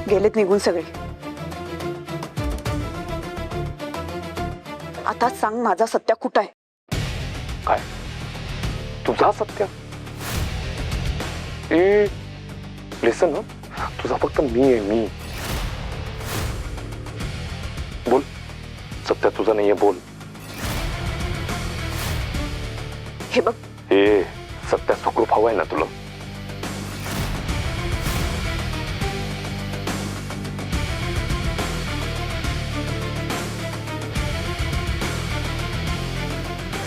गेलेत निघून सगळे. आता सांग माझा सत्या कुठं आहे? काय तुझा सत्य? ए लिसन, तुझा फक्त मी आहे, मी. बोल, सत्य तुझा नाहीये, बोल. हे बघ, हे सत्या सुखरूप हवाय ना तुला?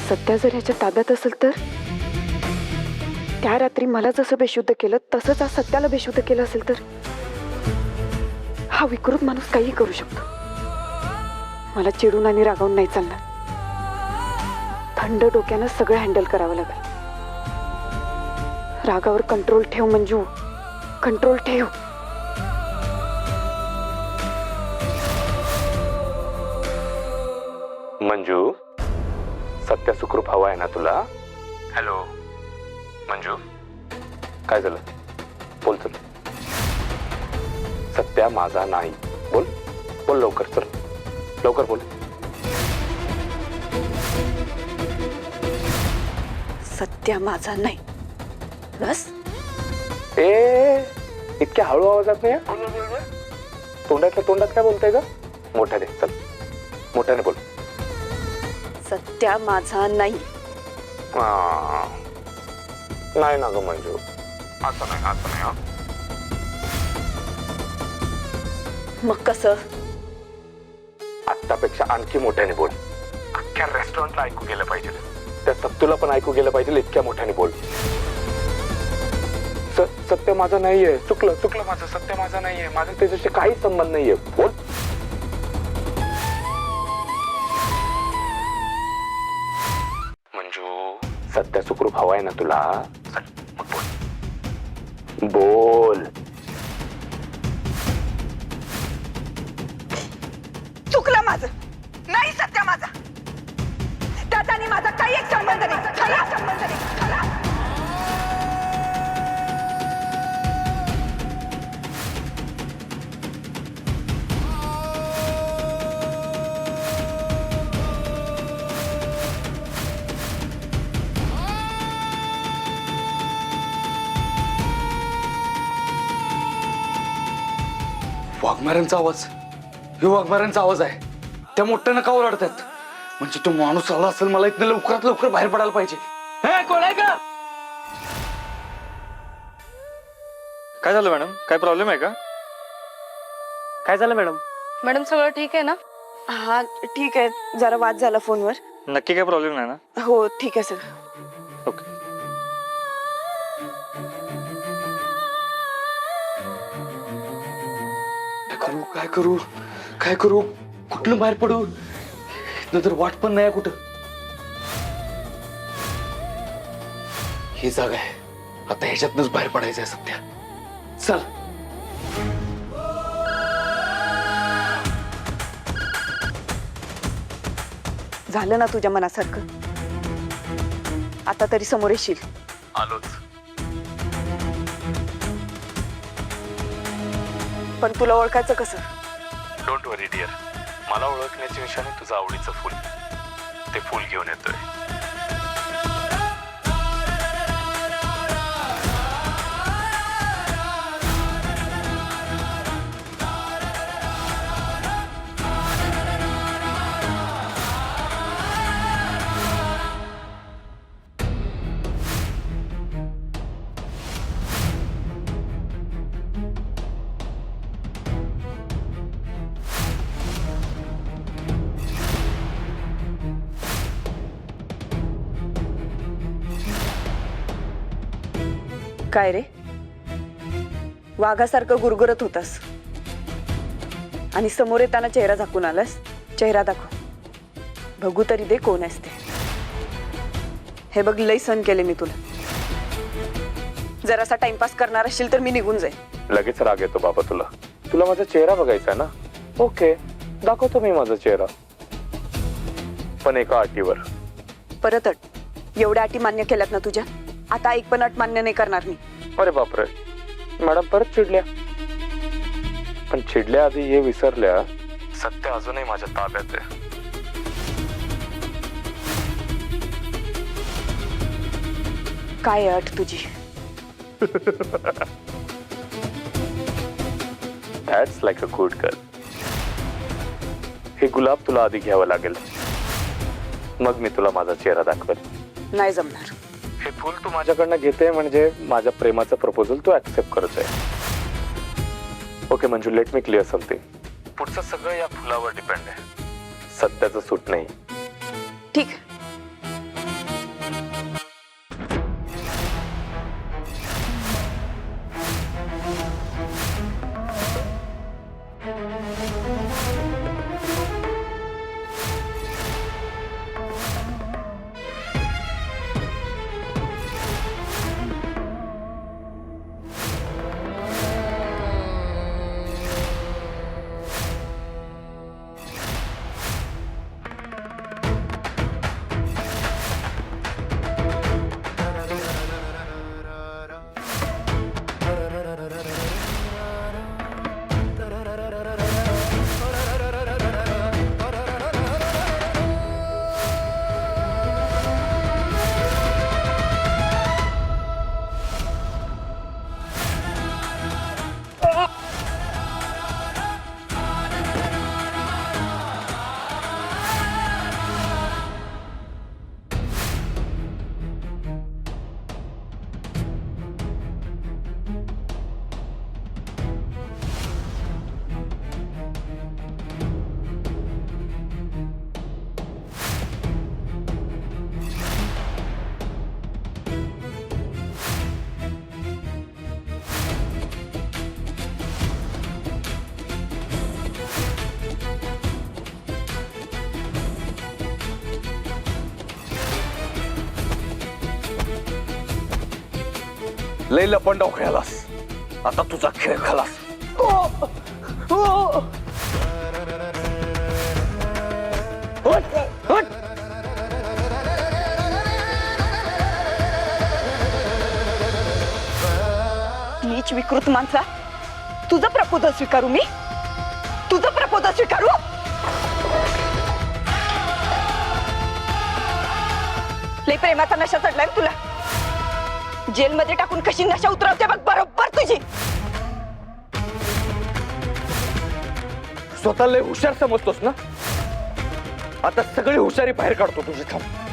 सत्या जर ह्याच्या ताब्यात असेल तर त्या रात्री मला जसं बेशुद्ध केलं तसंच आज सत्याला बेशुद्ध केलं असेल तर हा विकृत माणूस काही करू शकतो. मला चिडून आणि रागावून नाही चालणार. थंड डोक्यानं सगळं हँडल करावं लागेल. रागावर कंट्रोल ठेव मंजू, कंट्रोल ठेव. मंजू, सत्य सुखरूप हवा आहे ना तुला? हॅलो मंजू, काय झालं? बोल चल. सत्या माझा नाही. बोल बोल लवकर, चल लवकर बोल. सत्या माझा नाही बस. ए इतक्या हळू आवाजात नाही. तोंडातल्या तोंडात काय बोलताय का? मोठ्याने चल, मोठ्याने बोल. सत्या माझा नाही. नाही ना ग मंजू, असं नाही, असं नाही. मग कसं? आत्तापेक्षा आणखी मोठ्याने बोल. अख्ख्या रेस्टॉरंटला ऐकू गेलं पाहिजे, त्या सत्तूला पण ऐकू गेलं पाहिजे. इतक्या मोठ्याने बोल. सत्य माझं नाहीये. चुकलं चुकलं माझं. सत्य माझं नाहीये. माझा त्याच्याशी काहीच संबंध नाहीये. बोल. मंजू, सत्य सुखरूप हवाय ना तुला? चल मग बोल. बोल. चुकलं माझं. नाही सत्या माझा. त्याचा आणि माझा काही एक संबंध नाही. खरा संबंध नाही. खरा. वाघमाऱ्यांचा आवाज. हे वाघमाऱ्यांचा आवाज आहे. त्या मोठ्यानं का ओरडतात? म्हणजे तो माणूस आला असेल. मला इथनं लवकरात लवकर बाहेर पडायला पाहिजे. हे कोण आहे का? काय झालं मॅडम? काय प्रॉब्लेम आहे का? काय झालं मॅडम? मॅडम सगळं ठीक आहे ना? हा ठीक आहे. जरा वाद झाला फोनवर. नक्की काय प्रॉब्लेम नाही ना? हो ठीक आहे सर. ओके. काय करू काय करू? कुठलं बाहेर पडू? इथनं तर वाट पण नाही कुठं. ही जागा आहे. आता ह्याच्यातनच बाहेर पडायचं आहे सध्या. चल. झालं ना तुझ्या मनासारखं? आता तरी समोर येशील. आलोच. पण तुला ओळखायचं कसं? डोंट वरी डिअर, मला ओळखण्याच्या निशाने तुझं आवडीचं फुल. ते फुल घेऊन येतोय. काय रे, वाघासारखं गुरगुरत होतास आणि समोर येताना चेहरा झाकून आलास. चेहरा दाखव, बघू तरी दे कोण आहेस ते. हे बघ, लई सहन केले मी तुला. जरासा टाइमपास करणार असशील तर मी निघून जाईल. लगेच राग येतो बाबा तुला. तुला माझा चेहरा बघायचा ना? ओके, दाखवतो मी माझा चेहरा, पण एका अटीवर. परत अट? एवढ्या अटी मान्य केल्यात ना तुझ्या? आता एक पण अट मान्य नाही करणार मी. अरे बापरे, मॅडम परत चिडल्या. पण चिडल्या आधी हे विसरल्या, सत्य अजूनही माझ्या ताब्यात आहे. काय अट तुझी? That's like a good girl. हे गुलाब तुला आधी घ्यावं लागेल, मग मी तुला माझा चेहरा दाखवेल. नाही जमणार. हे फुल तू माझ्याकडनं घेते म्हणजे माझ्या प्रेमाचं प्रपोजल तू ऍक्सेप्ट करतोय. Okay Manju, let me clear something. पुढचं सगळं या फुलावर डिपेंड आहे, सत्याचं सूट नाही. ठीक आहे. लय लपंडाव खेळलास, आता तुझा खेळ खालास. नीच विकृत माणसा, तुझं प्रपोजल स्वीकारू मी? तुझं प्रपोजल स्वीकारू? लय प्रेमाचा नशा चढलाय ना तुला. जेलमध्ये टाकून कशी नशा उतरवते बघ बरोबर तुझी. स्वतःला हुशार समजतोस ना, आता सगळी हुशारी बाहेर काढतो तुझी. थांब.